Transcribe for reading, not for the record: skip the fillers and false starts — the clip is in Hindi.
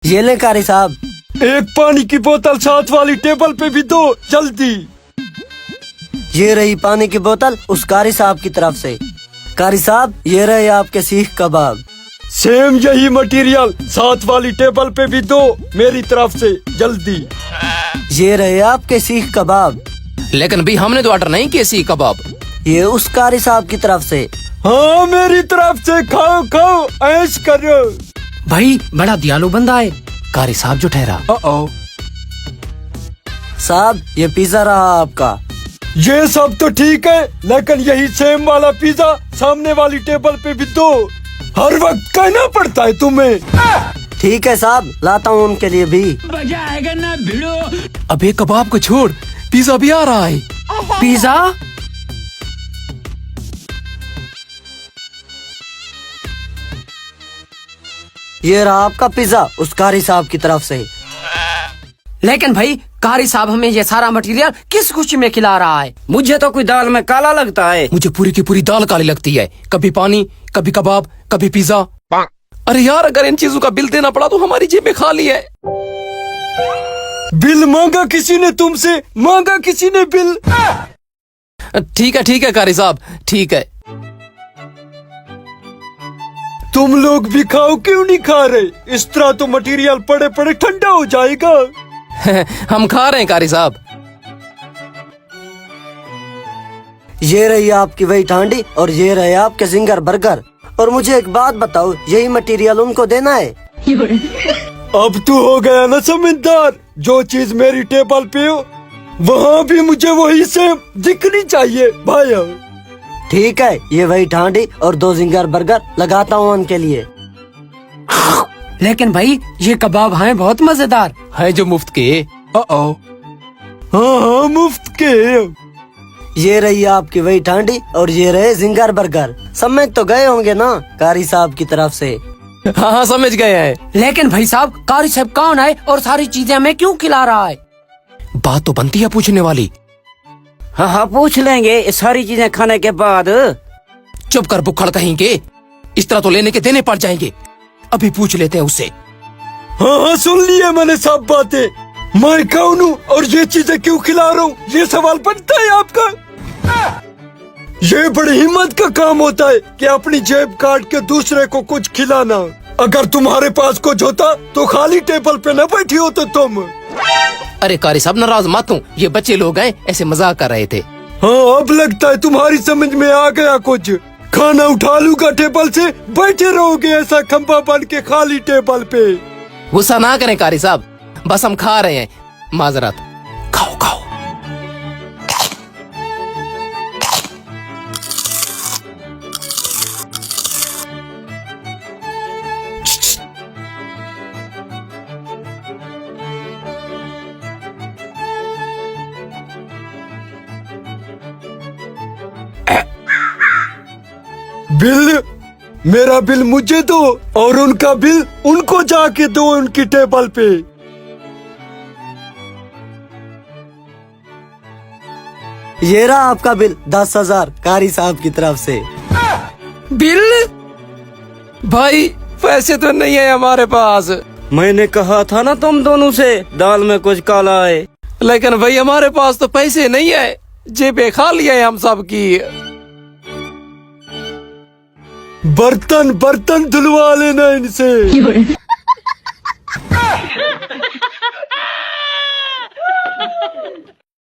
ये ले कारी साहब। एक पानी की बोतल साथ वाली टेबल पे भी दो जल्दी। ये रही पानी की बोतल उस कारी साहब की तरफ से। कारी साहब ये रहे आपके सीख कबाब। सेम यही मटेरियल साथ वाली टेबल पे भी दो मेरी तरफ से जल्दी। ये रहे आपके सीख कबाब। लेकिन भी हमने तो ऑर्डर नहीं किए सीख कबाब। ये उस कारी साहब की तरफ से। हाँ मेरी तरफ से खाओ खाओ ऐश करो। भाई बड़ा दयालु बंदा है कारी साहब जो ठहरा। साहब ये पिज्जा रहा आपका। ये सब तो ठीक है लेकिन यही सेम वाला पिज्जा सामने वाली टेबल पे भी दो। हर वक्त कहना पड़ता है तुम्हें। ठीक है साहब लाता हूँ उनके लिए भी। मजा आएगा ना भिड़ो। अबे कबाब को छोड़ पिज्जा भी आ रहा है। पिज्जा ये रहा आपका पिज्जा उस कारी साहब की तरफ से। लेकिन भाई कारी साहब हमें ये सारा मटेरियल किस खुशी में खिला रहा है? मुझे तो कोई दाल में काला लगता है। मुझे पूरी की पूरी दाल काली लगती है। कभी पानी कभी कबाब कभी पिज्जा। अरे यार अगर इन चीजों का बिल देना पड़ा तो हमारी जेब में खाली है। बिल मांगा किसी ने तुमसे, मांगा किसी ने बिल। ठीक है कारी साहब ठीक है। तुम लोग भी खाओ क्यों नहीं खा रहे? इस तरह तो मटेरियल पड़े पड़े ठंडा हो जाएगा। हम खा रहे हैं कारी साहब। ये रही आपकी वही ठांडी और ये रहे आपके जिंगर बर्गर। और मुझे एक बात बताओ यही मटेरियल उनको देना है? अब तू हो गया ना समझदार। जो चीज मेरी टेबल पे हो वहाँ भी मुझे वही सेम दिखनी चाहिए भाई। ठीक है ये वही ठांडी और 2 जिंगर बर्गर लगाता हूँ उनके लिए। लेकिन भाई ये कबाब हैं बहुत मजेदार है जो मुफ्त के। हाँ मुफ्त के। ये रही आपकी वही ठांडी और ये रहे जिंगर बर्गर। समझ तो गए होंगे ना कारी साहब की तरफ से। हाँ समझ गए हैं। लेकिन भाई साहब कारी साहब कौन है और सारी चीजें हमें क्यों खिला रहा है? बात तो बनती है पूछने वाली। हाँ पूछ लेंगे ये सारी चीजें खाने के बाद। चुप कर बुक्खड़ कहीं के। इस तरह तो लेने के देने पड़ जाएंगे। अभी पूछ लेते हैं उससे। हाँ सुन लिया मैंने सब बातें। मैं कौन हूँ और ये चीजें क्यों खिला रहा हूँ ये सवाल बनता है आपका? ये बड़ी हिम्मत का काम होता है कि अपनी जेब काट के दूसरे को कुछ खिलाना। अगर तुम्हारे पास कुछ होता तो खाली टेबल पे न बैठी हो तो तुम। अरे कारी साहब नाराज मत हो। ये बच्चे लोग हैं ऐसे मजाक कर रहे थे। हाँ अब लगता है तुम्हारी समझ में आ गया कुछ। खाना उठा लूंगा टेबल से, बैठे रहोगे ऐसा खंबा बन के खाली टेबल पे। गुस्सा ना करें कारी साहब बस हम खा रहे हैं। माजरत। खाओ खाओ। बिल मेरा बिल मुझे दो और उनका बिल उनको जाके दो उनकी टेबल पे। ये रहा आपका बिल 10,000 कारी साहब की तरफ से। बिल? भाई पैसे तो नहीं है हमारे पास। मैंने कहा था ना तुम दोनों से दाल में कुछ काला है। लेकिन भाई हमारे पास तो पैसे नहीं है। जेबें खाली है हम सब की। बर्तन बर्तन धुलवा लेना इनसे।